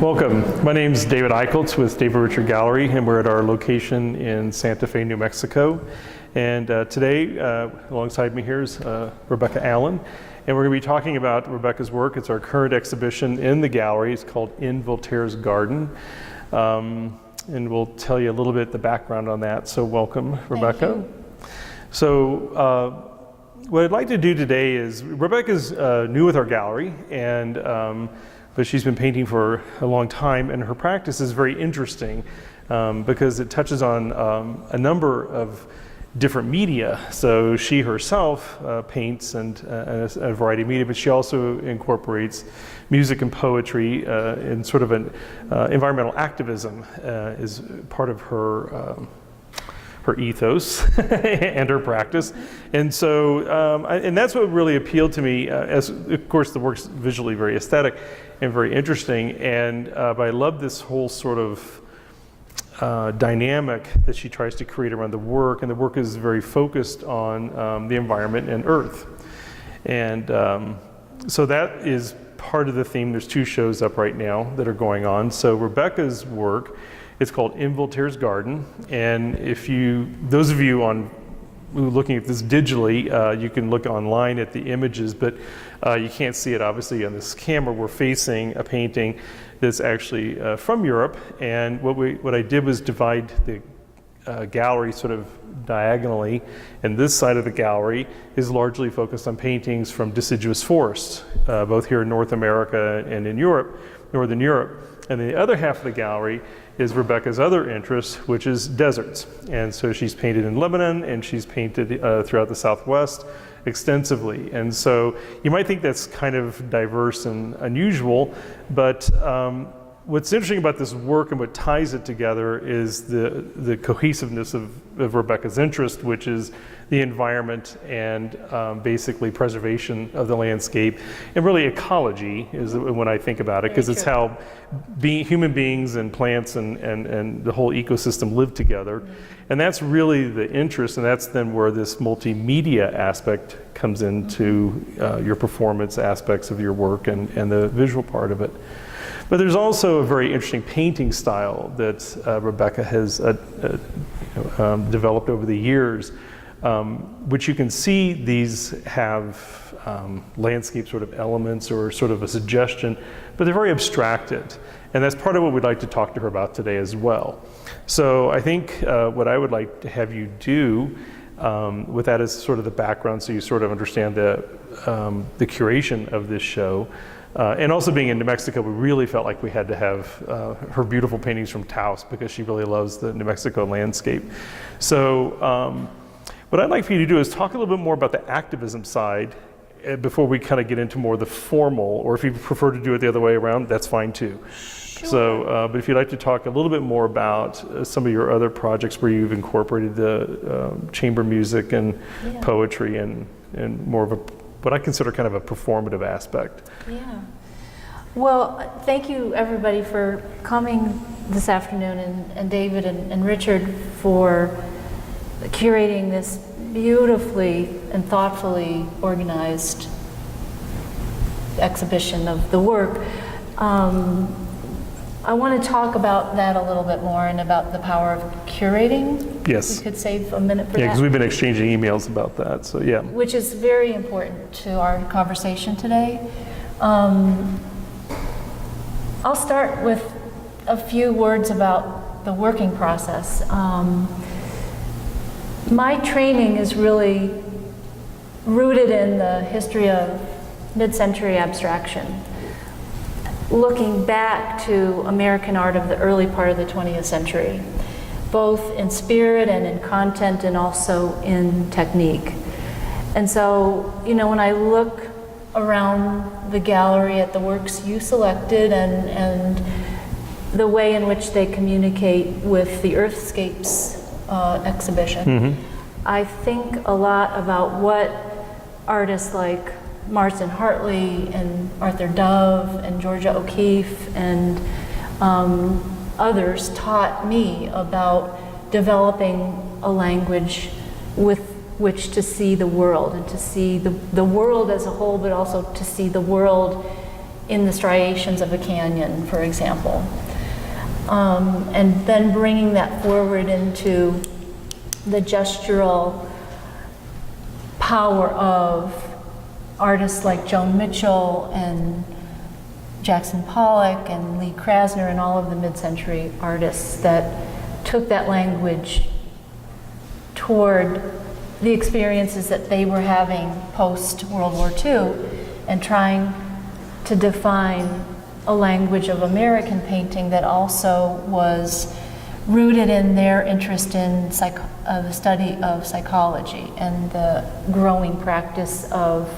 Welcome. My name is David Eicheltz with David Richard Gallery, and we're at our location in Santa Fe, New Mexico. And today, alongside me here is Rebecca Allan, and we're going to be talking about Rebecca's work. It's our current exhibition in the gallery. It's called In Voltaire's Garden. And we'll tell you a little bit the background on that. So welcome, Rebecca. So what I'd like to do today is, Rebecca's new with our gallery, and but she's been painting for a long time, and her practice is very interesting because it touches on a number of different media. So she herself paints and a variety of media, but she also incorporates music and poetry in sort of an environmental activism is part of her ethos and her practice. And so, and that's what really appealed to me, as of course the work's visually very aesthetic and very interesting, and but I love this whole sort of dynamic that she tries to create around the work, and the work is very focused on the environment and earth. And so that is part of the theme. There's two shows up right now that are going on. So Rebecca's work, it's called In Voltaire's Garden, and if you, those of you looking at this digitally, you can look online at the images, but you can't see it obviously on this camera. We're facing a painting that's actually from Europe, and what I did was divide the gallery sort of diagonally, and this side of the gallery is largely focused on paintings from deciduous forests, both here in North America and in Europe, Northern Europe. And the other half of the gallery is Rebecca's other interest, which is deserts. And so she's painted in Lebanon, and she's painted throughout the Southwest extensively. And so you might think that's kind of diverse and unusual, but what's interesting about this work and what ties it together is the cohesiveness of Rebecca's interest, which is the environment and basically preservation of the landscape, and really ecology is when I think about it, because it's how human beings and plants and the whole ecosystem live together. And that's really the interest, and that's then where this multimedia aspect comes into your performance aspects of your work and the visual part of it. But there's also a very interesting painting style that Rebecca has developed over the years, which you can see these have landscape sort of elements or sort of a suggestion, but they're very abstracted. And that's part of what we'd like to talk to her about today as well. So I think what I would like to have you do with that as sort of the background, so you sort of understand the curation of this show. And also being in New Mexico, we really felt like we had to have her beautiful paintings from Taos, because she really loves the New Mexico landscape. So what I'd like for you to do is talk a little bit more about the activism side before we kind of get into more of the formal, or if you prefer to do it the other way around, that's fine too. Sure. So, but if you'd like to talk a little bit more about some of your other projects where you've incorporated the chamber music and poetry and more of a, what I consider kind of a performative aspect. Yeah. Well, thank you everybody for coming this afternoon, and David and Richard for curating this beautifully and thoughtfully organized exhibition of the work. I want to talk about that a little bit more, and about the power of curating. Yes. We could save a minute for that. Yeah, because we've been exchanging emails about that, so yeah. Which is very important to our conversation today. I'll start with a few words about the working process. My training is really rooted in the history of mid-century abstraction, looking back to American art of the early part of the 20th century, both in spirit and in content, and also in technique. And so, you know, when I look around the gallery at the works you selected and the way in which they communicate with the Earthscapes exhibition, I think a lot about what artists like Marston Hartley and Arthur Dove and Georgia O'Keeffe and others taught me about developing a language with which to see the world, and to see the world as a whole, but also to see the world in the striations of a canyon, for example. And then bringing that forward into the gestural power of artists like Joan Mitchell and Jackson Pollock and Lee Krasner and all of the mid-century artists that took that language toward the experiences that they were having post-World War II and trying to define a language of American painting that also was rooted in their interest in the study of psychology and the growing practice of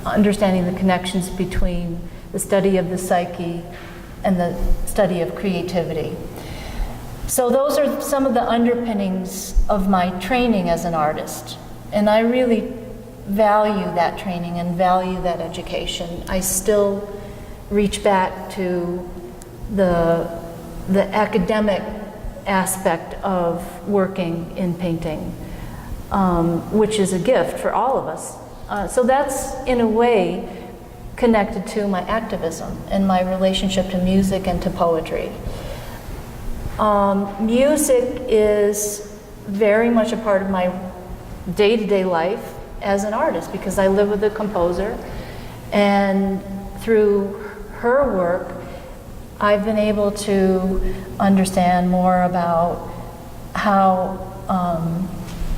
understanding the connections between the study of the psyche and the study of creativity. So those are some of the underpinnings of my training as an artist. And I really value that training and value that education. I still reach back to the academic aspect of working in painting, which is a gift for all of us. So that's, in a way, connected to my activism and my relationship to music and to poetry. Music is very much a part of my day-to-day life as an artist because I live with a composer, and through her work I've been able to understand more about how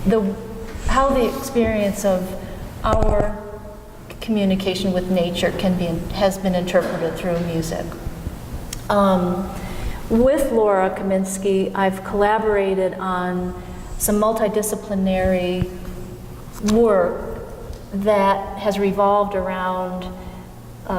the experience of our communication with nature has been interpreted through music. With Laura Kaminsky, I've collaborated on some multidisciplinary work that has revolved around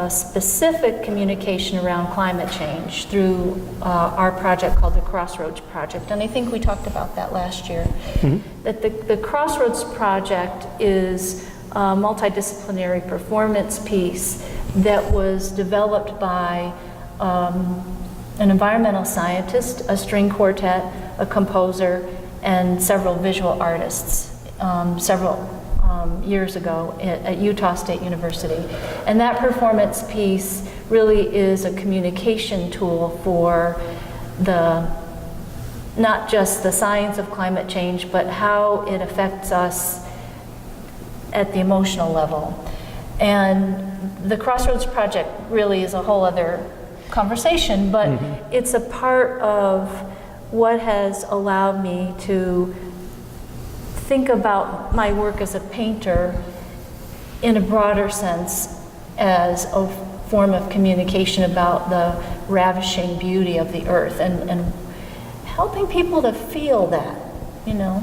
specific communication around climate change through our project called the Crossroads Project. And I think we talked about that last year. Mm-hmm. That the Crossroads Project is a multidisciplinary performance piece that was developed by an environmental scientist, a string quartet, a composer, and several visual artists several years ago at Utah State University. And that performance piece really is a communication tool for not just the science of climate change, but how it affects us at the emotional level. And the Crossroads Project really is a whole other conversation, but mm-hmm. it's a part of what has allowed me to think about my work as a painter in a broader sense as a form of communication about the ravishing beauty of the earth and helping people to feel that, you know.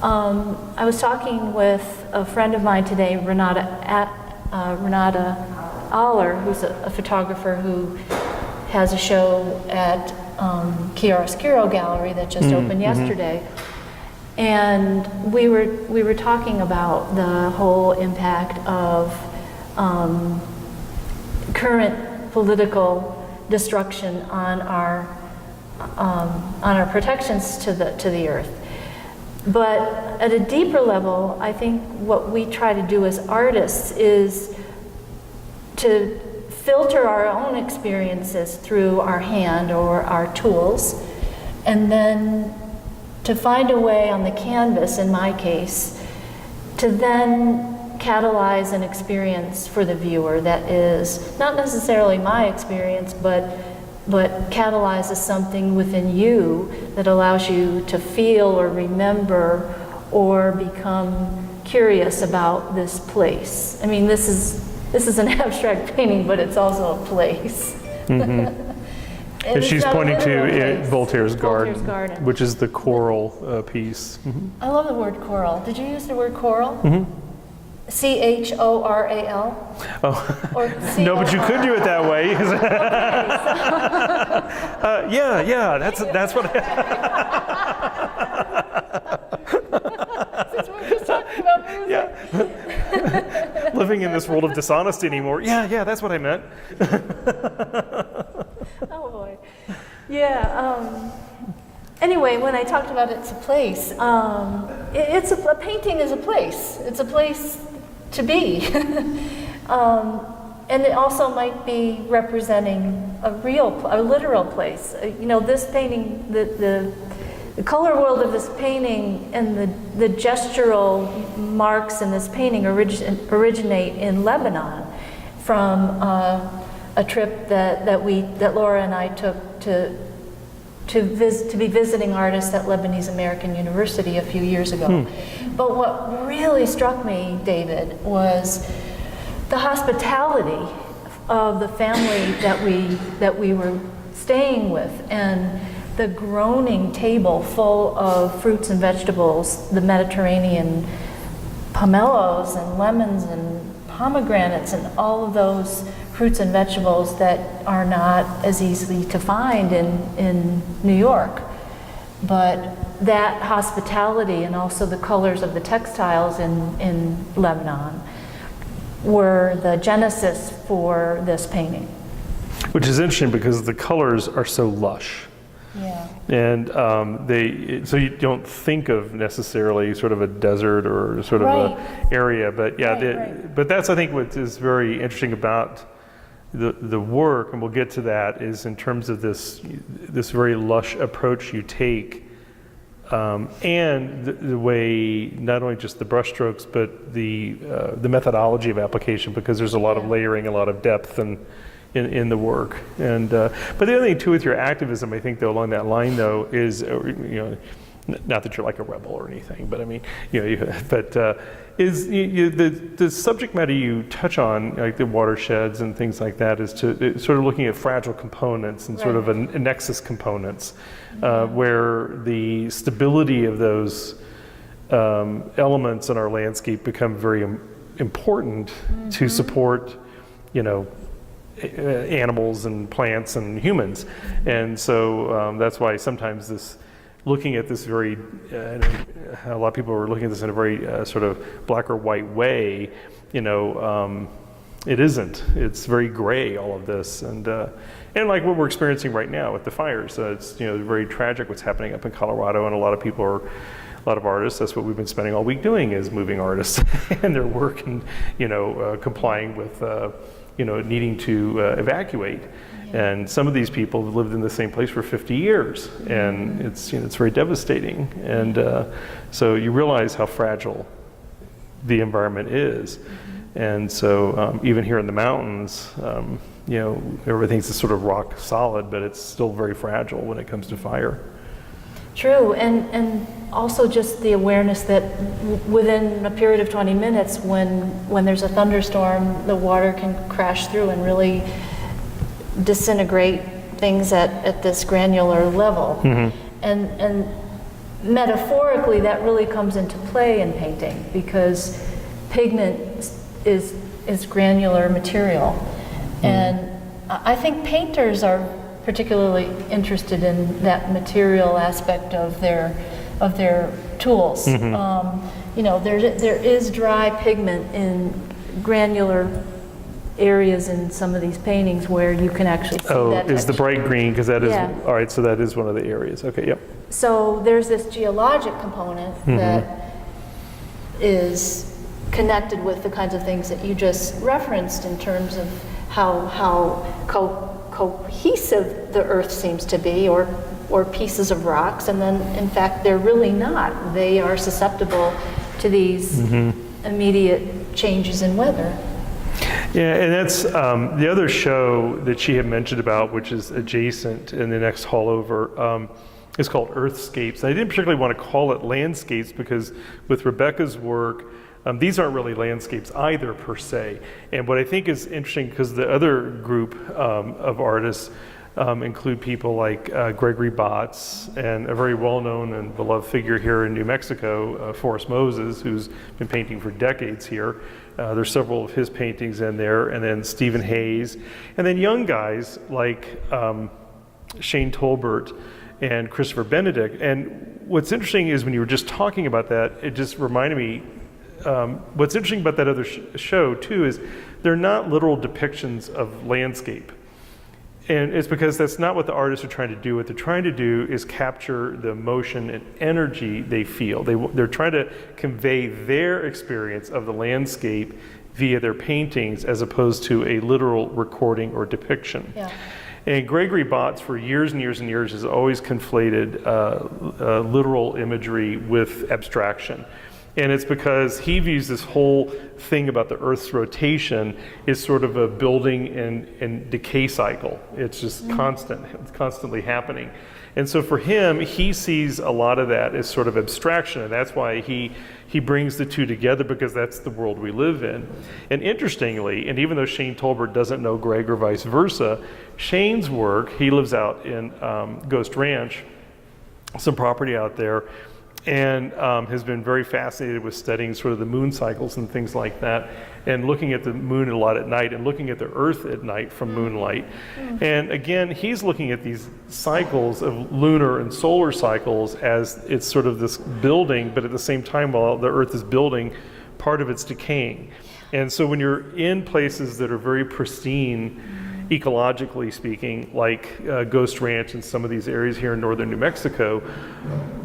I was talking with a friend of mine today, Renata Aller, who's a photographer who has a show at Chiaroscuro Gallery that just opened yesterday. And we were talking about the whole impact of current political destruction on our protections to the earth. But at a deeper level, I think what we try to do as artists is to filter our own experiences through our hand or our tools, and then to find a way on the canvas, in my case, to then catalyze an experience for the viewer that is not necessarily my experience, but catalyzes something within you that allows you to feel or remember or become curious about this place. I mean, this is an abstract painting, but it's also a place. Mm-hmm. And she's pointing to Voltaire's garden, which is the choral piece. Mm-hmm. I love the word choral. Did you use the word choral? Mm-hmm. C-H-O-R-A-L? Oh, or no, but you could do it that way. Yeah, that's what Since we're just talking about music. Yeah. Living in this world of dishonesty anymore. Yeah, that's what I meant. Oh boy. Yeah. Anyway, when I talked about it's a place, a painting is a place. It's a place to be. And it also might be representing a literal place. This painting, the color world of this painting and the gestural marks in this painting originate in Lebanon from a trip that Laura and I took to be visiting artists at Lebanese American University a few years ago. But what really struck me, David, was the hospitality of the family that we were staying with, and the groaning table full of fruits and vegetables, the Mediterranean pomelos and lemons and pomegranates and all of those fruits and vegetables that are not as easily to find in New York. But that hospitality and also the colors of the textiles in Lebanon were the genesis for this painting. Which is interesting because the colors are so lush. Yeah. And so you don't think of necessarily sort of a desert or sort of Right. a area, but yeah, Right. but that's I think what is very interesting about the work, and we'll get to that, is in terms of this very lush approach you take, and the way not only just the brushstrokes but the methodology of application, because there's a lot of layering, a lot of depth in the work. And but the other thing too with your activism, I think, though, along that line though, is not that you're like a rebel or anything, but I mean, is the subject matter you touch on, like the watersheds and things like that, is to sort of looking at fragile components and sort of a nexus components, where the stability of those elements in our landscape become very important to support, animals and plants and humans. And so that's why sometimes looking at this very, a lot of people are looking at this in a very sort of black or white way, it isn't. It's very gray, all of this. And like what we're experiencing right now with the fires, it's very tragic what's happening up in Colorado, and a lot of artists, that's what we've been spending all week doing, is moving artists and their work and complying with needing to evacuate. And some of these people have lived in the same place for 50 years, and it's very devastating. And so you realize how fragile the environment is. And so even here in the mountains, everything's just sort of rock solid, but it's still very fragile when it comes to fire. True, and also just the awareness that within a period of 20 minutes, when there's a thunderstorm, the water can crash through and really disintegrate things at this granular level. And metaphorically, that really comes into play in painting, because pigment is granular material. And I think painters are particularly interested in that material aspect of their tools. There is dry pigment in granular areas in some of these paintings where you can actually see that is the texture. bright green, because that is, Yeah. all right, so that is one of the areas. Okay, yep. So there's this geologic component that is connected with the kinds of things that you just referenced in terms of how cohesive the earth seems to be, or pieces of rocks, and then in fact they're really not. They are susceptible to these immediate changes in weather. Yeah, and that's the other show that she had mentioned about, which is adjacent in the next hall over, is called Earthscapes. I didn't particularly want to call it landscapes because with Rebecca's work, these aren't really landscapes either per se. And what I think is interesting, because the other group of artists include people like Gregory Botts and a very well-known and beloved figure here in New Mexico, Forrest Moses, who's been painting for decades here. There's several of his paintings in there, and then Stephen Hayes, and then young guys like Shane Tolbert and Christopher Benedict. And what's interesting is when you were just talking about that, it just reminded me, what's interesting about that other show too is they're not literal depictions of landscape. And it's because that's not what the artists are trying to do. What they're trying to do is capture the emotion and energy they feel. They're trying to convey their experience of the landscape via their paintings as opposed to a literal recording or depiction. Yeah. And Gregory Botts, for years and years and years, has always conflated literal imagery with abstraction. And it's because he views this whole thing about the Earth's rotation as sort of a building and decay cycle. It's just constant, it's constantly happening. And so for him, he sees a lot of that as sort of abstraction, and that's why he brings the two together, because that's the world we live in. And interestingly, and even though Shane Tolbert doesn't know Greg or vice versa, Shane's work, he lives out in Ghost Ranch, some property out there, and has been very fascinated with studying sort of the moon cycles and things like that, and looking at the moon a lot at night and looking at the Earth at night from moonlight. And again, he's looking at these cycles of lunar and solar cycles as it's sort of this building, but at the same time, while the Earth is building, part of it's decaying. And so when you're in places that are very pristine, ecologically speaking, like Ghost Ranch and some of these areas here in northern New Mexico,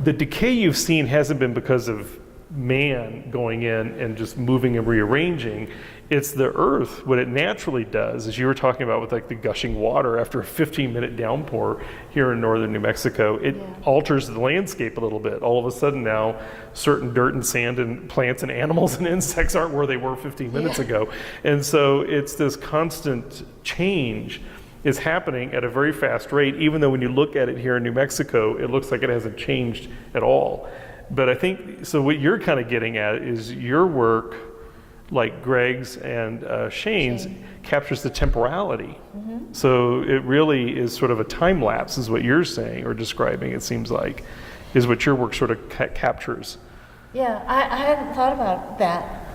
the decay you've seen hasn't been because of man going in and just moving and rearranging. It's the Earth, what it naturally does, as you were talking about with like the gushing water after a 15-minute downpour here in northern New Mexico, it alters the landscape a little bit. All of a sudden now, certain dirt and sand and plants and animals and insects aren't where they were 15 minutes ago. And so it's this constant change is happening at a very fast rate, even though when you look at it here in New Mexico, it looks like it hasn't changed at all. But I think, so what you're kind of getting at is your work, like Greg's and Shane's, captures the temporality. So it really is sort of a time lapse, is what you're saying or describing, it seems like, is what your work sort of captures. Yeah, I hadn't thought about that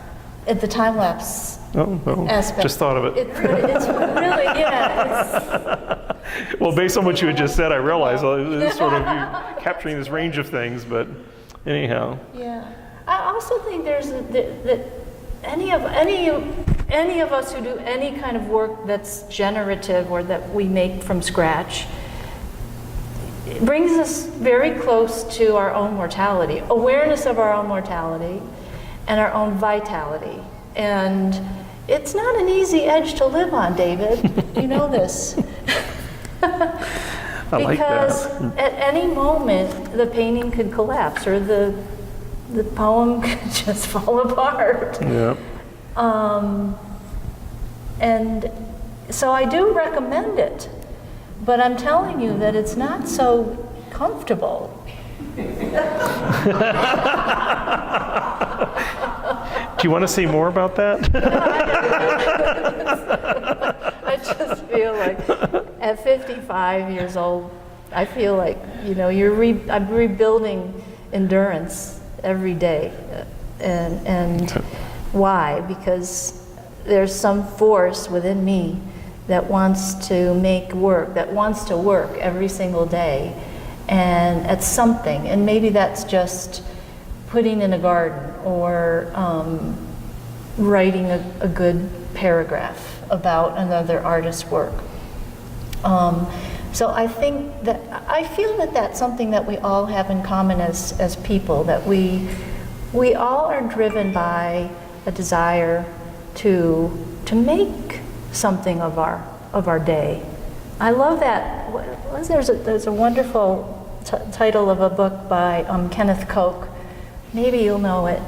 at the time lapse aspect. Just thought of it. It's really, yeah. Well, based on what you had just said, I realized it's sort of you capturing this range of things, but anyhow. Yeah, I also think there's that any of us who do any kind of work that's generative or that we make from scratch, it brings us very close to our own mortality, awareness of our own mortality and our own vitality. And it's not an easy edge to live on, David. You know this. I like that. Because at any moment, the painting could collapse or the poem could just fall apart. Yeah. And so I do recommend it, but I'm telling you that it's not so comfortable. Do you want to say more about that? I just feel like at 55 years old, I feel like, you know, I'm rebuilding endurance every day. And why? Because there's some force within me that wants to make work, that wants to work every single day and at something. And maybe that's just putting in a garden or writing a good paragraph about another artist's work. So I feel that that's something that we all have in common as people, that we all are driven by a desire to make something of our day. I love that. There's a wonderful title of a book by Kenneth Koch. Maybe you'll know it,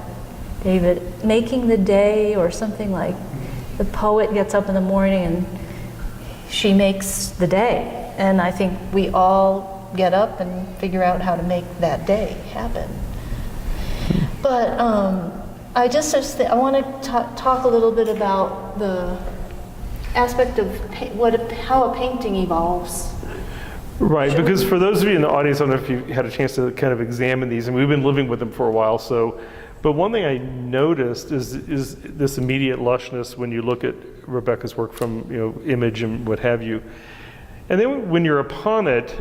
David. Making the Day, or something like. The poet gets up in the morning and she makes the day. And I think we all get up and figure out how to make that day happen. But I want to talk a little bit about the aspect of how a painting evolves. Right, because for those of you in the audience, I don't know if you had a chance to kind of examine these, and we've been living with them for a while, but one thing I noticed is this immediate lushness when you look at Rebecca's work from, image and what have you. And then when you're upon it,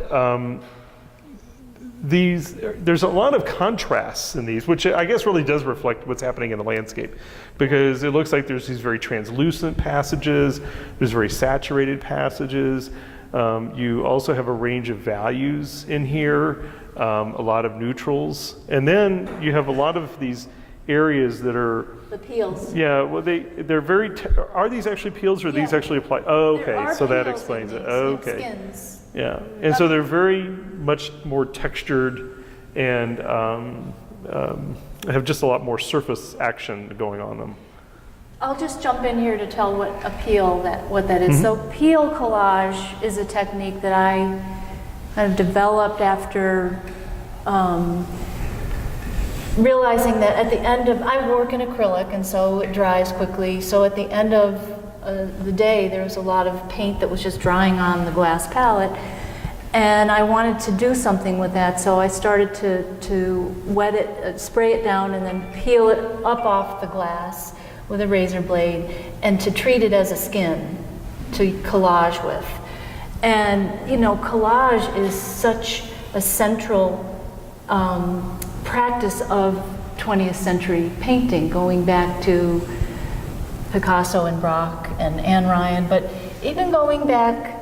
there's a lot of contrasts in these, which I guess really does reflect what's happening in the landscape, because it looks like there's these very translucent passages, there's very saturated passages. You also have a range of values in here, a lot of neutrals, and then you have a lot of these areas that are, The peels. yeah, well, they're very, are these actually peels or these Yeah. actually apply? Oh, There okay, are so that peels explains in it. these, Okay. skins. Yeah, and so they're very much more textured and have just a lot more surface action going on them. I'll just jump in here to tell what that is. So peel collage is a technique that I kind of developed after realizing that at the end of, I work in acrylic and so it dries quickly. So at the end of the day, there was a lot of paint that was just drying on the glass palette. And I wanted to do something with that, so I started to wet it, spray it down, and then peel it up off the glass with a razor blade, and to treat it as a skin to collage with. And you know, collage is such a central practice of 20th century painting, going back to Picasso and Braque and Anne Ryan, but even going back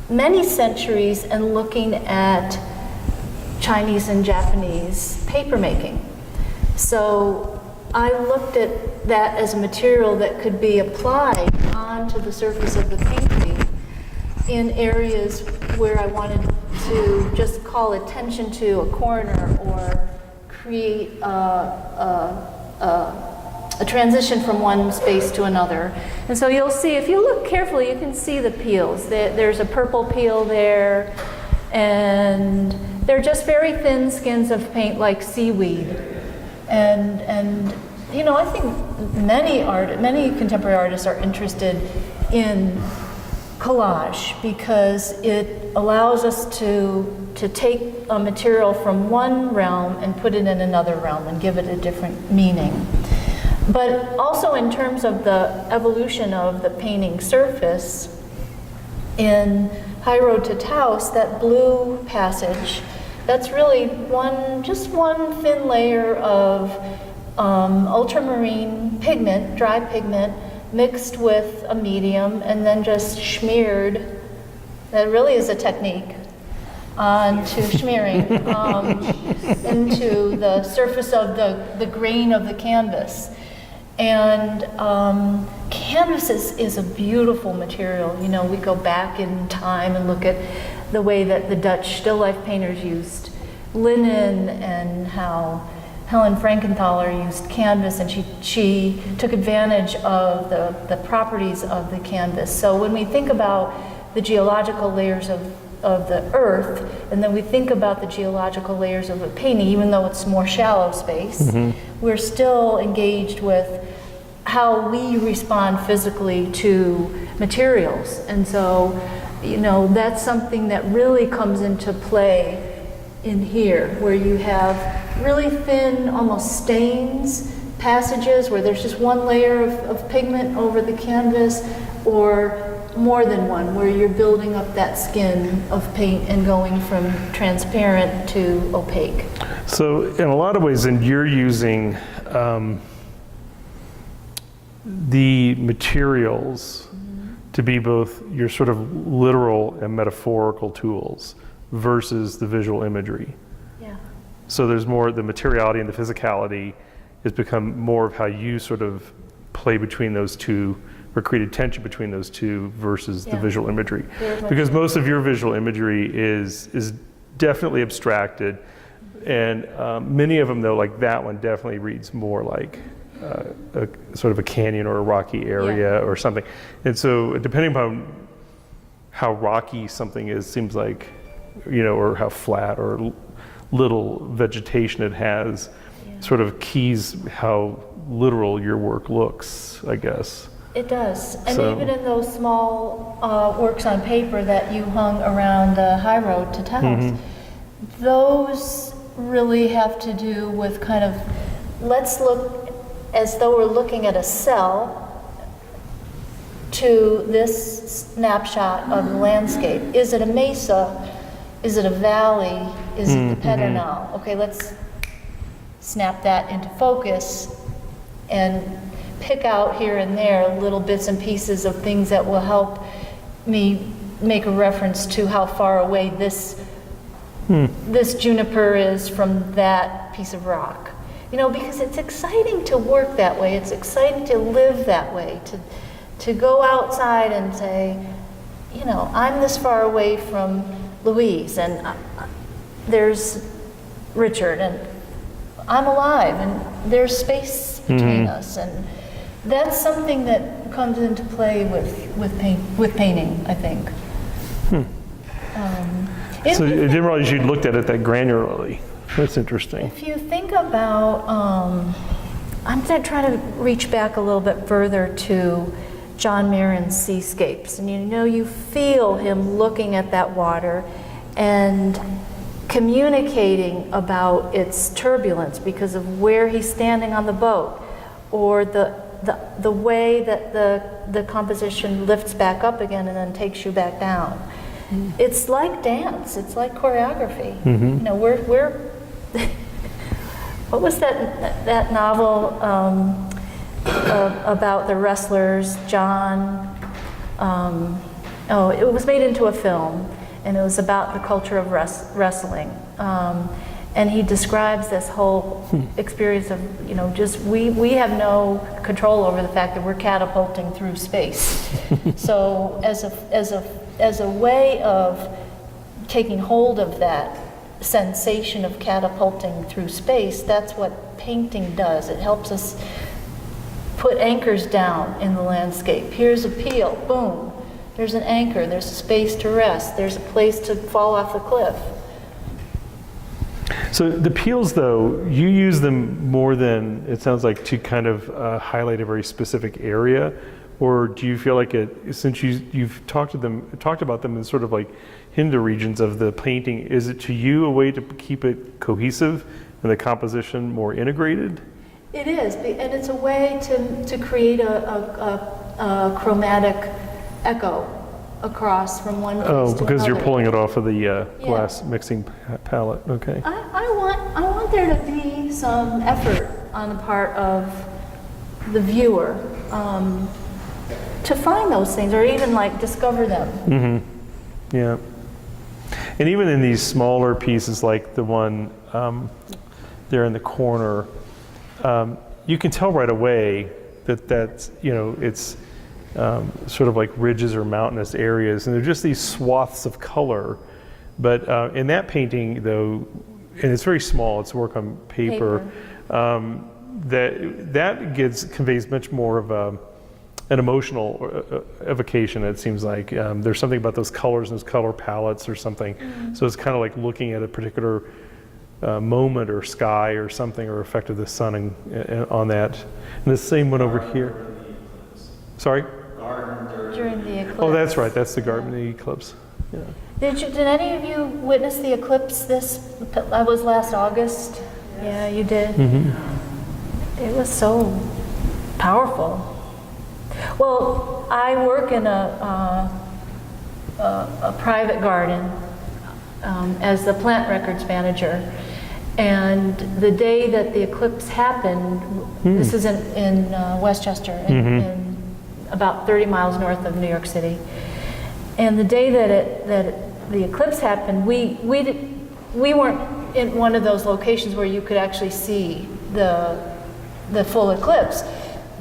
many centuries and looking at Chinese and Japanese papermaking. So I looked at that as a material that could be applied onto the surface of the painting in areas where I wanted to just call attention to a corner or create a transition from one space to another. And so you'll see, if you look carefully, you can see the peels. There's a purple peel there, and they're just very thin skins of paint like seaweed. And you know, I think many contemporary artists are interested in collage because it allows us to take a material from one realm and put it in another realm and give it a different meaning. But also in terms of the evolution of the painting surface, in High Road to Taos, that blue passage, that's really just one thin layer of ultramarine pigment, dry pigment, mixed with a medium and then just smeared. That really is a technique onto smearing into the surface of the grain of the canvas. And canvas is a beautiful material. You know, we go back in time and look at the way that the Dutch still life painters used linen and how Helen Frankenthaler used canvas, and she took advantage of the properties of the canvas. So when we think about the geological layers of the earth, and then we think about the geological layers of a painting, even though it's more shallow space, we're still engaged with how we respond physically to materials. And so, you know, that's something that really comes into play in here, where you have really thin, almost stains, passages where there's just one layer of pigment over the canvas, or more than one, where you're building up that skin of paint and going from transparent to opaque. So in a lot of ways, then you're using the materials to be both your sort of literal and metaphorical tools versus the visual imagery. Yeah. So there's more, the materiality and the physicality has become more of how you sort of play between those two, or create tension between those two versus the visual imagery. Because most of your visual imagery is definitely abstracted, and many of them, though, like that one, definitely reads more like a sort of a canyon or a rocky area or something. And so depending upon how rocky something is, seems like, you know, or how flat or little vegetation it has, sort of keys how literal your work looks, I guess. It does. And So- even in those small works on paper that you hung around the High Road to Taos, those really have to do with kind of, let's look as though we're looking at a cell to this snapshot of the landscape. Is it a mesa? Is it a valley? Is it the Pedernal? Okay, let's snap that into focus and pick out here and there little bits and pieces of things that will help me make a reference to how far away this juniper is from that piece of rock. because it's exciting to work that way. It's exciting to live that way, to go outside and say, I'm this far away from Louise, and there's Richard, and I'm alive, and there's space between us, and that's something that comes into play with painting, I think. So I didn't realize you'd looked at it that granularly. That's interesting. If you think about, I'm going to try to reach back a little bit further to John Marin's seascapes, and you feel him looking at that water and communicating about its turbulence because of where he's standing on the boat, or the way that the composition lifts back up again and then takes you back down. It's like dance. It's like choreography. We're what was that novel about the wrestlers? John. It was made into a film, and it was about the culture of wrestling. And he describes this whole experience of, just we have no control over the fact that we're catapulting through space. So as a way of taking hold of that sensation of catapulting through space, that's what painting does. It helps us put anchors down in the landscape. Here's a peel, boom. There's an anchor, there's a space to rest, there's a place to fall off the cliff. So the peels, though, you use them more than, it sounds like, to kind of highlight a very specific area, or do you feel like since you've talked about them in sort of like hinder regions of the painting, is it to you a way to keep it cohesive and the composition more integrated? It is, and it's a way to create a chromatic echo across from one place to another. Oh, because you're pulling it off of the glass mixing palette. Okay. I want there to be some effort on the part of the viewer to find those things, or even like discover them. Yeah. And even in these smaller pieces, like the one there in the corner, you can tell right away that's it's sort of like ridges or mountainous areas, and they're just these swaths of color. But in that painting, though, and it's very small, it's work on paper. That conveys much more of an emotional evocation, it seems like. There's something about those colors and those color palettes or something. So it's kind of like looking at a particular moment or sky or something, or effect of the sun on that. And the same one over here. Sorry? During the eclipse. Oh, that's right. That's the garden, the eclipse. Yeah. Did any of you witness the eclipse? That was last August. Yeah, you did. It was so powerful. Well, I work in a private garden as the plant records manager, and the day that the eclipse happened, this is in Westchester, in about 30 miles north of New York City. And the day that the eclipse happened, we weren't in one of those locations where you could actually see the full eclipse,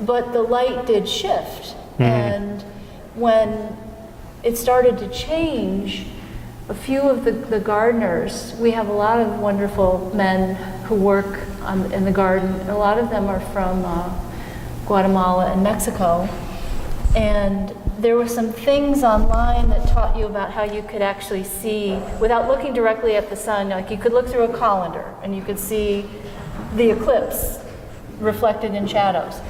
but the light did shift. And when it started to change, a few of the gardeners, we have a lot of wonderful men who work in the garden. A lot of them are from Guatemala and Mexico. And there were some things online that taught you about how you could actually see, without looking directly at the sun, like you could look through a colander and you could see the eclipse reflected in shadows.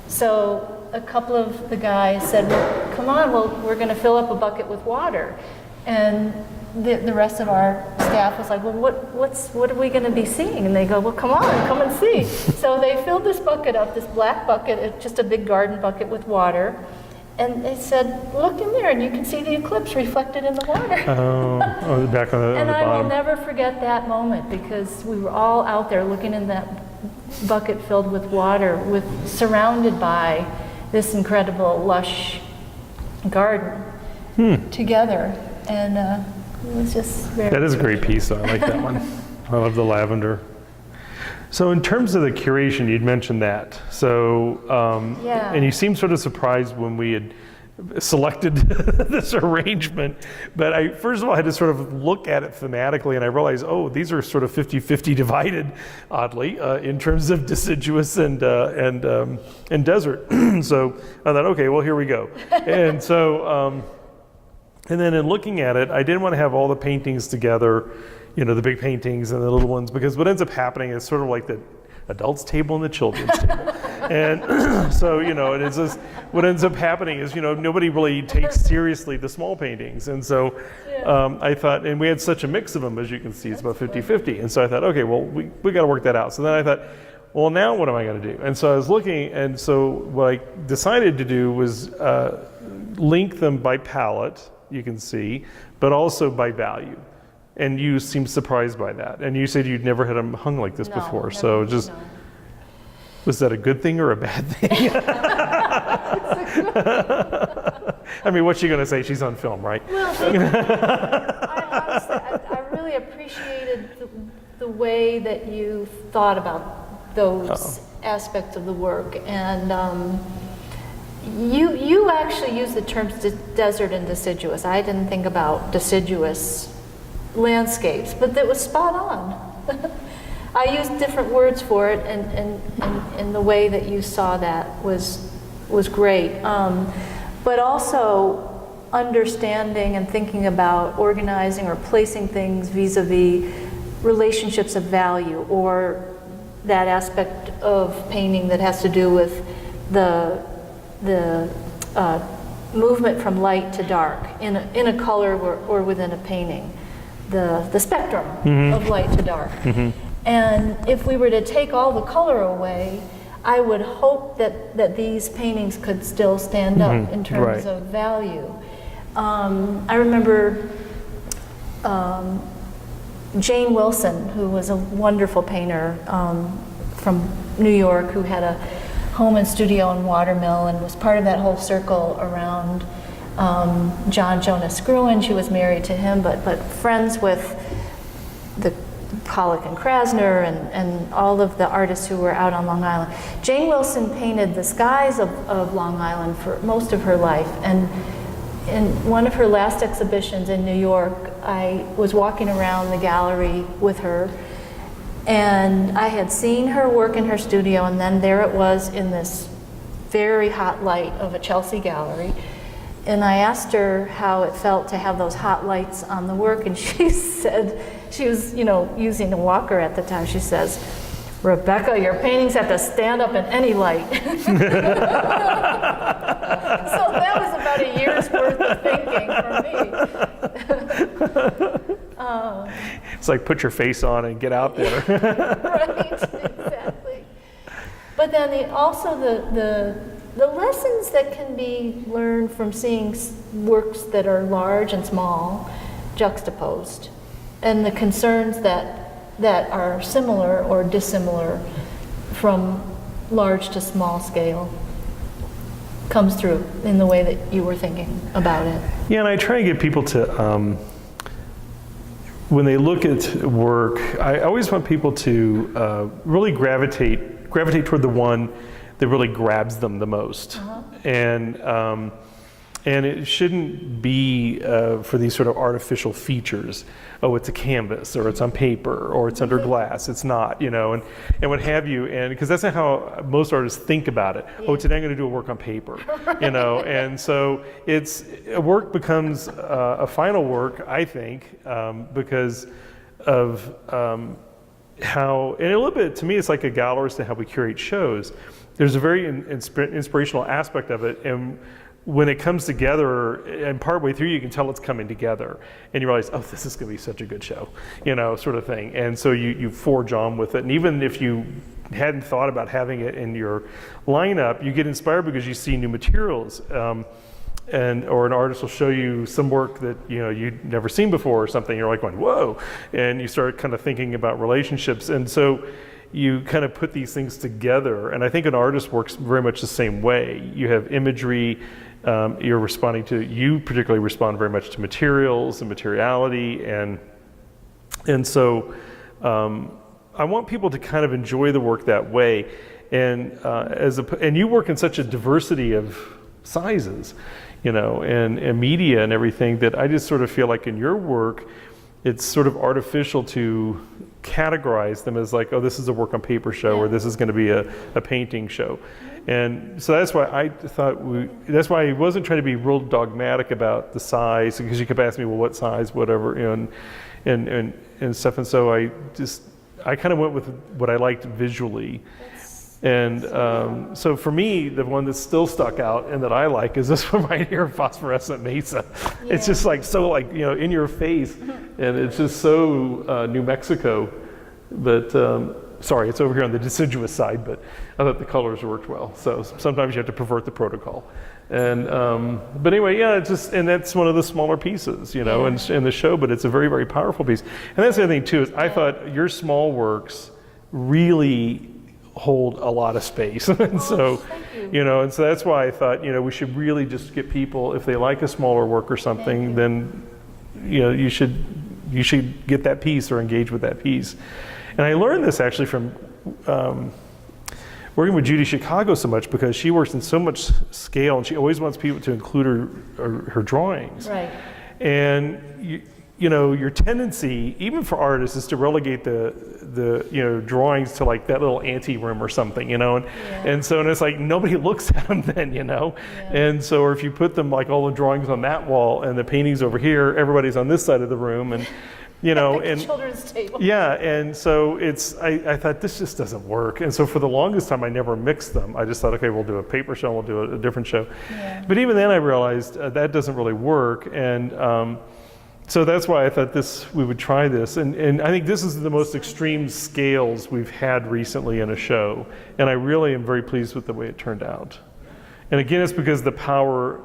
So a couple of the guys said, well, come on, we're going to fill up a bucket with water. And the rest of our staff was like, well, what are we going to be seeing? And they go, well, come and see. So they filled this bucket up, this black bucket, just a big garden bucket with water. And they said, look in there, and you can see the eclipse reflected in the water. Back on the and bottom. I will never forget that moment, because we were all out there looking in that bucket filled with water, surrounded by this incredible, lush garden together. And it was just very... That is a great piece, though. I like that one. I love the lavender. So in terms of the curation, you'd mentioned that. So, Yeah. and you seemed sort of surprised when we had selected this arrangement, but I first of all had to sort of look at it thematically, and I realized, oh, these are sort of 50-50 divided, oddly, in terms of deciduous and desert. So I thought, okay, well, here we go. And so, and then in looking at it, I didn't want to have all the paintings together, you know, the big paintings and the little ones, because what ends up happening is sort of like the adults table and the children's table. And so, you know, and it's just, what ends up happening is, you know, nobody really takes seriously the small paintings. And so I thought, and we had such a mix of them, as you can see, it's about 50-50. And so I thought, okay, well, we got to work that out. So then I thought, well, now what am I going to do? And so I was looking, and so what I decided to do was link them by palette, you can see, but also by value. And you seemed surprised by that. And you said you'd never had them hung like this before. So just, was that a good thing or a bad thing? I mean, what's she going to say? She's on film, right? Well, I really appreciated the way that you thought about those aspects of the work. And you actually used the terms desert and deciduous. I didn't think about deciduous landscapes, but that was spot on. I used different words for it, and the way that you saw that was great. But also understanding and thinking about organizing or placing things vis-a-vis relationships of value, or that aspect of painting that has to do with the movement from light to dark in a color or within a painting. The spectrum of light to dark. And if we were to take all the color away, I would hope that these paintings could still stand up in terms of value. I remember Jane Wilson, who was a wonderful painter from New York, who had a home and studio in Watermill and was part of that whole circle around John Jonas Gruen. She was married to him, but friends with the Pollock and Krasner and all of the artists who were out on Long Island. Jane Wilson painted the skies of Long Island for most of her life, and in one of her last exhibitions in New York, I was walking around the gallery with her, and I had seen her work in her studio, and then there it was in this very hot light of a Chelsea gallery. And I asked her how it felt to have those hot lights on the work, and she said, she was, you know, using a walker at the time. She says, "Rebecca, your paintings have to stand up in any light." So that was about a year's worth of thinking for me. It's like, put your face on and get out there. Right, exactly. But then also the lessons that can be learned from seeing works that are large and small juxtaposed, and the concerns that are similar or dissimilar from large to small scale comes through in the way that you were thinking about it. Yeah, and I try to get people to, when they look at work, I always want people to really gravitate toward the one that really grabs them the most. And it shouldn't be for these sort of artificial features. Oh, it's a canvas, or it's on paper, or it's under glass. It's not, you know, and what have you. And because that's not how most artists think about it. Oh, today I'm going to do a work on paper, you know. And so a work becomes a final work, I think, because of how, and a little bit, to me, it's like a gallerist and how we curate shows. There's a very inspirational aspect of it, and when it comes together, and partway through, you can tell it's coming together, and you realize, oh, this is going to be such a good show, you know, sort of thing. And so you forge on with it, and even if you hadn't thought about having it in your lineup, you get inspired because you see new materials, or an artist will show you some work that you'd never seen before or something. You're like going, whoa, and you start kind of thinking about relationships, and so you kind of put these things together. And I think an artist works very much the same way. You have imagery. You particularly respond very much to materials and materiality, and so I want people to kind of enjoy the work that way. And and you work in such a diversity of sizes, you know, and media and everything, that I just sort of feel like in your work, it's sort of artificial to categorize them as like, oh, this is a work on paper show, or this is going to be a painting show. And so that's why I thought that's why I wasn't trying to be real dogmatic about the size, because you kept asking me, well, what size, whatever, you know, and stuff. And so I kind of went with what I liked visually. And so for me, the one that's still stuck out and that I like is this one right here, Phosphorescent Mesa. Yeah. It's just like, so like, you know, in your face, and it's just so New Mexico. But sorry, it's over here on the deciduous side, but I thought the colors worked well. So sometimes you have to pervert the protocol. And but anyway, yeah, it's just, and that's one of the smaller pieces, you know, in the show, but it's a very, very powerful piece. And that's the other thing too, is I thought your small works really hold a lot of space. And so, you know, and so that's why I thought, you know, we should really just get people, if they like a smaller work or something, then, you know, you should get that piece or engage with that piece. And I learned this actually from working with Judy Chicago so much, because she works in so much scale and she always wants people to include her drawings. Right. And you know, your tendency, even for artists, is to relegate the you know, drawings to like that little ante room or something, you know, and so, and it's like nobody looks at them then, you know, and so, or if you put them like all the drawings on that wall and the paintings over here, everybody's on this side of the room, and you know, and children's table. Yeah, and so I thought this just doesn't work, and so for the longest time I never mixed them. I just thought, okay, we'll do a paper show, we'll do a different show, but even then I realized that doesn't really work, and so that's why I thought we would try this. And I think this is the most extreme scales we've had recently in a show. And I really am very pleased with the way it turned out. And again, it's because the power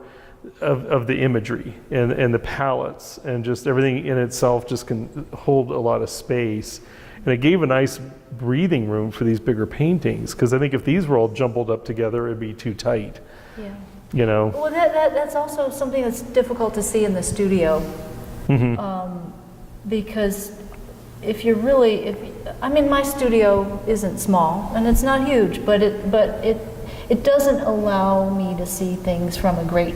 of the imagery and the palettes and just everything in itself just can hold a lot of space. And it gave a nice breathing room for these bigger paintings. Because I think if these were all jumbled up together, it'd be too tight. Yeah. You know? Well, that's also something that's difficult to see in the studio. Mm-hmm. Because if you're really, I mean, my studio isn't small and it's not huge, but it doesn't allow me to see things from a great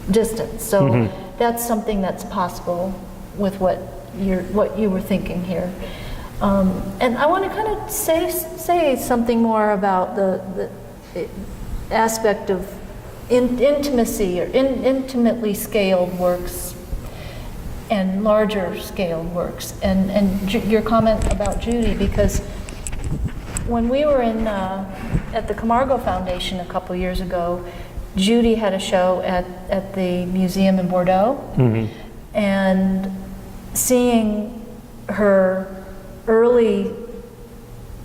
distance. So that's something that's possible with what you were thinking here. And I want to kind of say something more about the aspect of intimacy or intimately scaled works and larger scale works, and your comment about Judy, because when we were at the Camargo Foundation a couple years ago, Judy had a show at the museum in Bordeaux, and seeing her early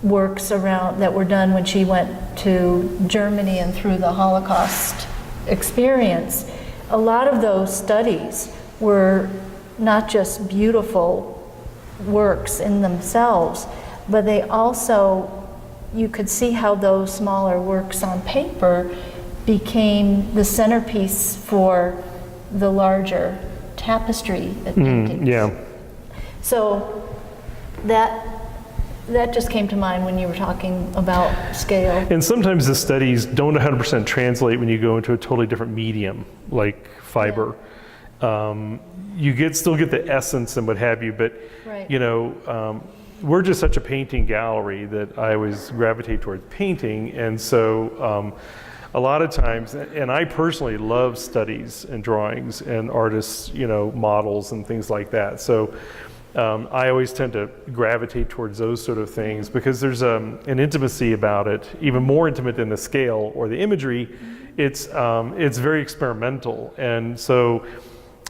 works that were done when she went to Germany and through the Holocaust experience, a lot of those studies were not just beautiful works in themselves, but they also, you could see how those smaller works on paper became the centerpiece for the larger tapestry paintings. Yeah. So that just came to mind when you were talking about scale. And sometimes the studies don't 100% translate when you go into a totally different medium, like fiber. Yeah. You still get the essence and what have you, but you know, we're just such a painting gallery that I always gravitate towards painting, and so a lot of times, and I personally love studies and drawings and artists, you know, models and things like that. So I always tend to gravitate towards those sort of things because there's an intimacy about it, even more intimate than the scale or the imagery. It's very experimental, and so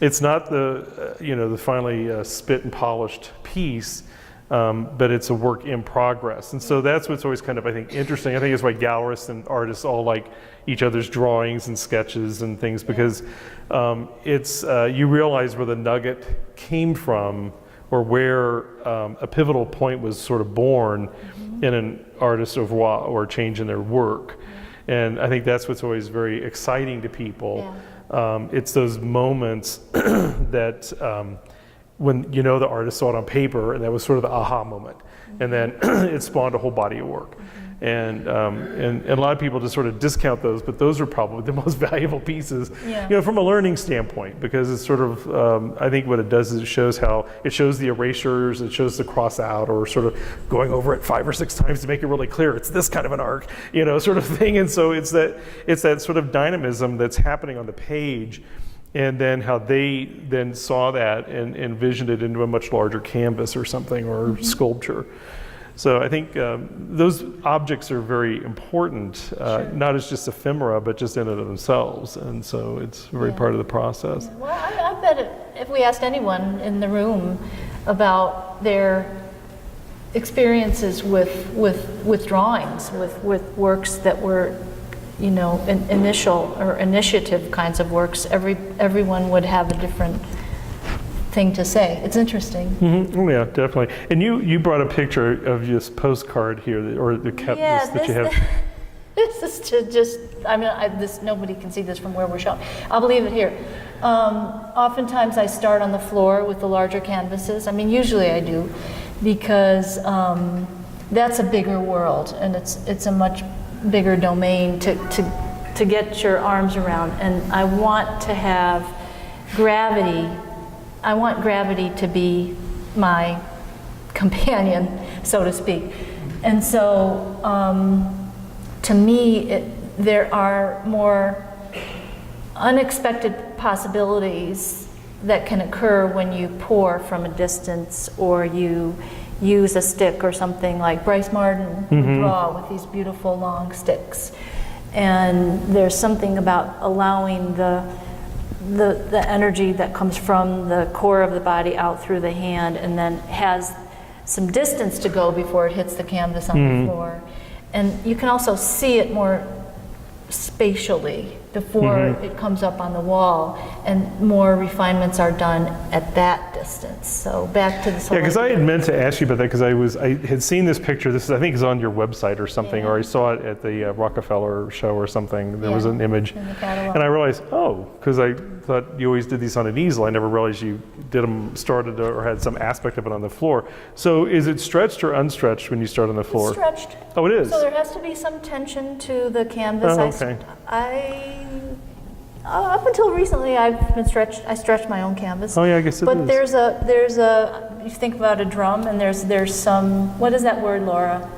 it's not the finally spit and polished piece, but it's a work in progress. And so that's what's always kind of, I think, interesting. I think it's why gallerists and artists all like each other's drawings and sketches and things, because you realize where the nugget came from, or where a pivotal point was sort of born in an artist's oeuvre or change in their work. And I think that's what's always very exciting to people. It's those moments that when the artist saw it on paper, and that was sort of the aha moment, and then it spawned a whole body of work. And a lot of people just sort of discount those, but those are probably the most valuable pieces, from a learning standpoint, because it's sort of, I think what it does is it shows the erasures, it shows the cross out, or sort of going over it 5 or 6 times to make it really clear it's this kind of an arc, sort of thing. And so it's that sort of dynamism that's happening on the page, and then how they then saw that and envisioned it into a much larger canvas or something, or sculpture. So I think those objects are very important, not as just ephemera, but just in and of themselves. And so it's very part of the process. Yeah. Well, I bet if we asked anyone in the room about their experiences with drawings, with works that were, initial or initiative kinds of works, everyone would have a different thing to say. It's interesting. Mm-hmm. Oh, yeah, definitely. And you brought a picture of this postcard here, or the that you have. This is to just, nobody can see this from where we're showing. I'll leave it here. Oftentimes I start on the floor with the larger canvases. Usually I do, because that's a bigger world, and it's a much bigger domain to get your arms around. And I want to have gravity. I want gravity to be my companion, so to speak. And so, to me, there are more unexpected possibilities that can occur when you pour from a distance, or you use a stick or something, like Bryce Marden would draw with these beautiful long sticks. And there's something about allowing the energy that comes from the core of the body out through the hand, and then has some distance to go before it hits the canvas on the floor. And you can also see it more spatially before it comes up on the wall, and more refinements are done at that distance. So back to the Yeah, because I had meant to ask you about that, because I had seen this picture. This is, I think, is on your website or something, or I saw it at the Rockefeller show or something. There was an image, in the catalog. and I realized, because I thought you always did these on an easel. I never realized you did them, started or had some aspect of it on the floor. So is it stretched or unstretched when you start on the floor? It's stretched. Oh, it is. So there has to be some tension to the canvas. Oh, okay. Up until recently, I've been stretched. I stretched my own canvas. Oh yeah, I guess it is. But there's a. You think about a drum, and there's some. What is that word, Laura?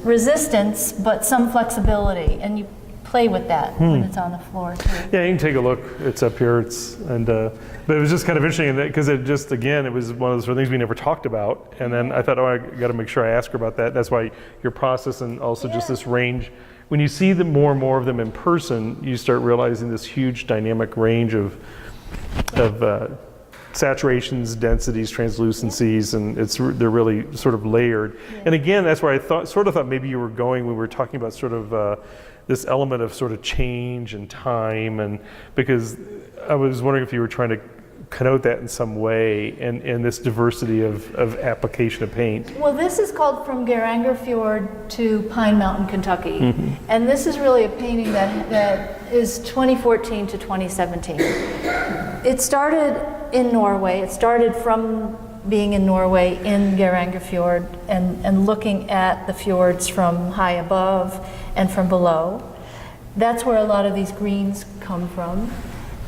Resistance, but some flexibility, and you play with that when it's on the floor too. Yeah, you can take a look. It's up here. But it was just kind of interesting because it just, again, it was one of those sort of things we never talked about. And then I thought, I got to make sure I ask her about that. That's why your process, and also just this range. When you see more and more of them in person, you start realizing this huge dynamic range of saturations, densities, translucencies, and they're really sort of layered. Yeah. And again, that's where I thought maybe you were going when we were talking about sort of this element of sort of change and time, and because I was wondering if you were trying to connote that in some way, and this diversity of application of paint. Well, this is called From Geiranger Fjord to Pine Mountain, Kentucky. And this is really a painting that is 2014 to 2017. It started in Norway. It started from being in Norway in Geiranger Fjord, and looking at the fjords from high above and from below. That's where a lot of these greens come from.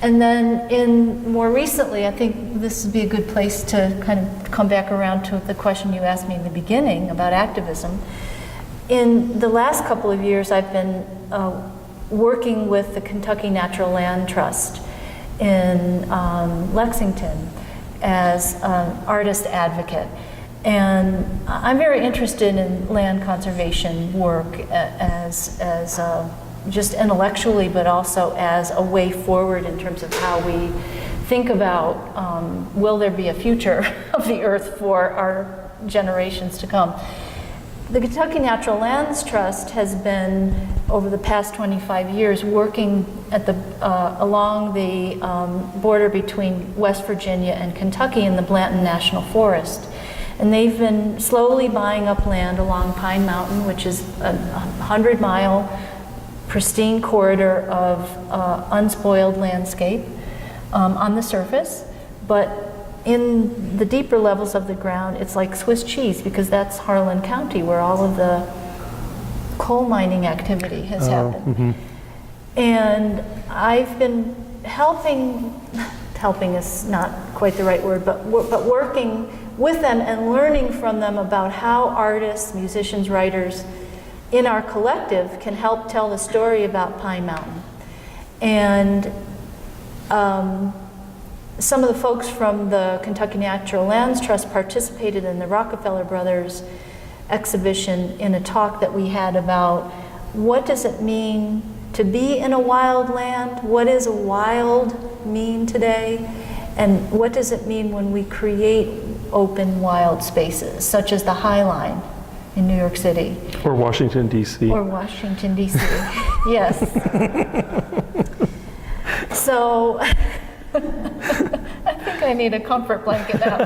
And then more recently, I think this would be a good place to kind of come back around to the question you asked me in the beginning about activism. In the last couple of years, I've been working with the Kentucky Natural Land Trust in Lexington as an artist advocate. And I'm very interested in land conservation work as just intellectually, but also as a way forward in terms of how we think about will there be a future of the earth for our generations to come. The Kentucky Natural Lands Trust has been, over the past 25 years, working at along the border between West Virginia and Kentucky in the Blanton National Forest. And they've been slowly buying up land along Pine Mountain, which is a 100-mile pristine corridor of unspoiled landscape on the surface, but in the deeper levels of the ground, it's like Swiss cheese, because that's Harlan County where all of the coal mining activity has happened. And I've been helping is not quite the right word, but working with them and learning from them about how artists, musicians, writers in our collective can help tell the story about Pine Mountain. And some of the folks from the Kentucky Natural Lands Trust participated in the Rockefeller Brothers exhibition in a talk that we had about what does it mean to be in a wild land? What does a wild mean today? And what does it mean when we create open wild spaces, such as the High Line in New York City? Or Washington, D.C. Or Washington, D.C., yes. So, I think I need a comfort blanket now.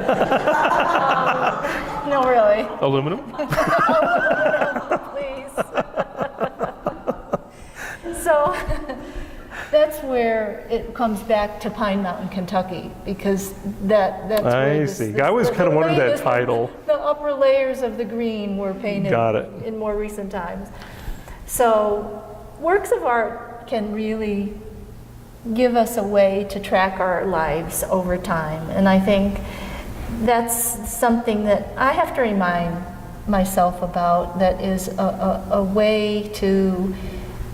No, really. Aluminum? Aluminum, please. So, that's where it comes back to Pine Mountain, Kentucky, because that's where I see. I always kind of wondered that title. The upper layers of the green were painted in more recent times. So, works of art can really give us a way to track our lives over time. And I think that's something that I have to remind myself about, that is a way to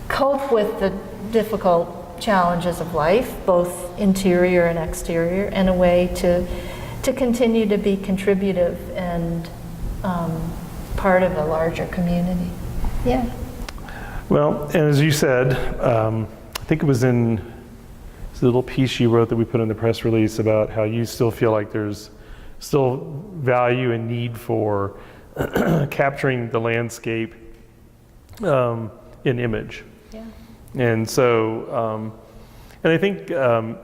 cope with the difficult challenges of life, both interior and exterior, and a way to continue to be contributive and part of a larger community. Yeah. Well, and as you said, I think it was in the little piece you wrote that we put in the press release about how you still feel like there's still value and need for capturing the landscape in image. Yeah. And so, and I think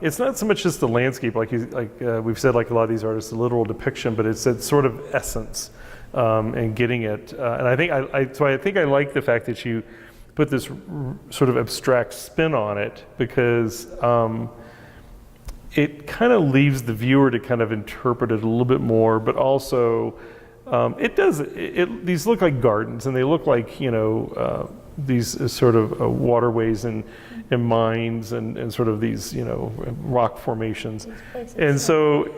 it's not so much just the landscape, like we've said, like a lot of these artists, the literal depiction, but it's that sort of essence and getting it. And I think I think I like the fact that you put this sort of abstract spin on it, because it kind of leaves the viewer to kind of interpret it a little bit more, but also these look like gardens, and they look like, these sort of waterways and mines and sort of these, rock formations. And so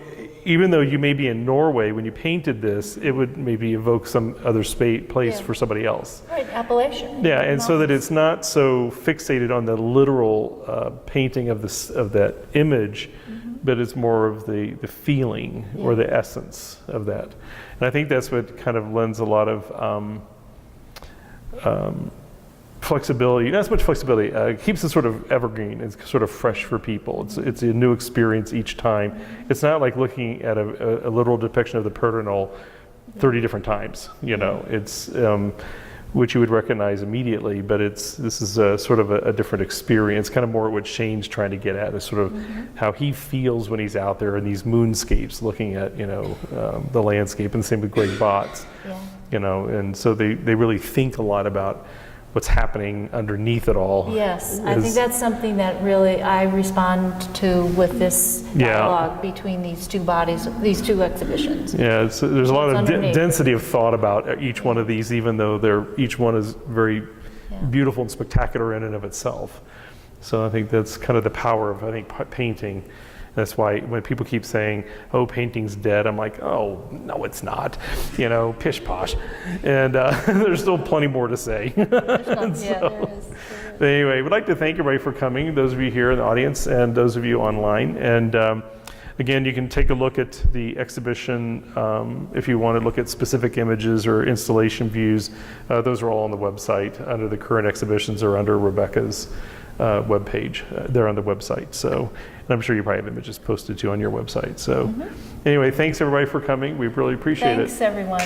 even though you may be in Norway, when you painted this, it would maybe evoke some other place for somebody else. Right, Appalachian. Yeah, and so that it's not so fixated on the literal painting of that image, but it's more of the feeling or the essence of that. And I think that's what kind of lends a lot of flexibility, not as much flexibility, it keeps it sort of evergreen. It's sort of fresh for people. It's a new experience each time. It's not like looking at a literal depiction of the Perdinal 30 different times. It's which you would recognize immediately, but this is a sort of a different experience, kind of more what Shane's trying to get at, is sort of how he feels when he's out there in these moonscapes looking at the landscape, and the same with Greg Bott's. And so they really think a lot about what's happening underneath it all. Yes, I think that's something that really I respond to with this dialogue between these two bodies, these two exhibitions. Yeah, there's a lot of density of thought about each one of these, even though each one is very beautiful and spectacular in and of itself. So I think that's kind of the power of, painting. That's why when people keep saying, "Oh, painting's dead," I'm like, "Oh, no, it's not." Pish posh. And there's still plenty more to say. There is. But anyway, we'd like to thank everybody for coming, those of you here in the audience and those of you online. And again, you can take a look at the exhibition if you want to look at specific images or installation views. Those are all on the website under the current exhibitions or under Rebecca's webpage. They're on the website. So, and I'm sure you probably have images posted too on your website. So anyway, thanks everybody for coming. We really appreciate it. Thanks everyone.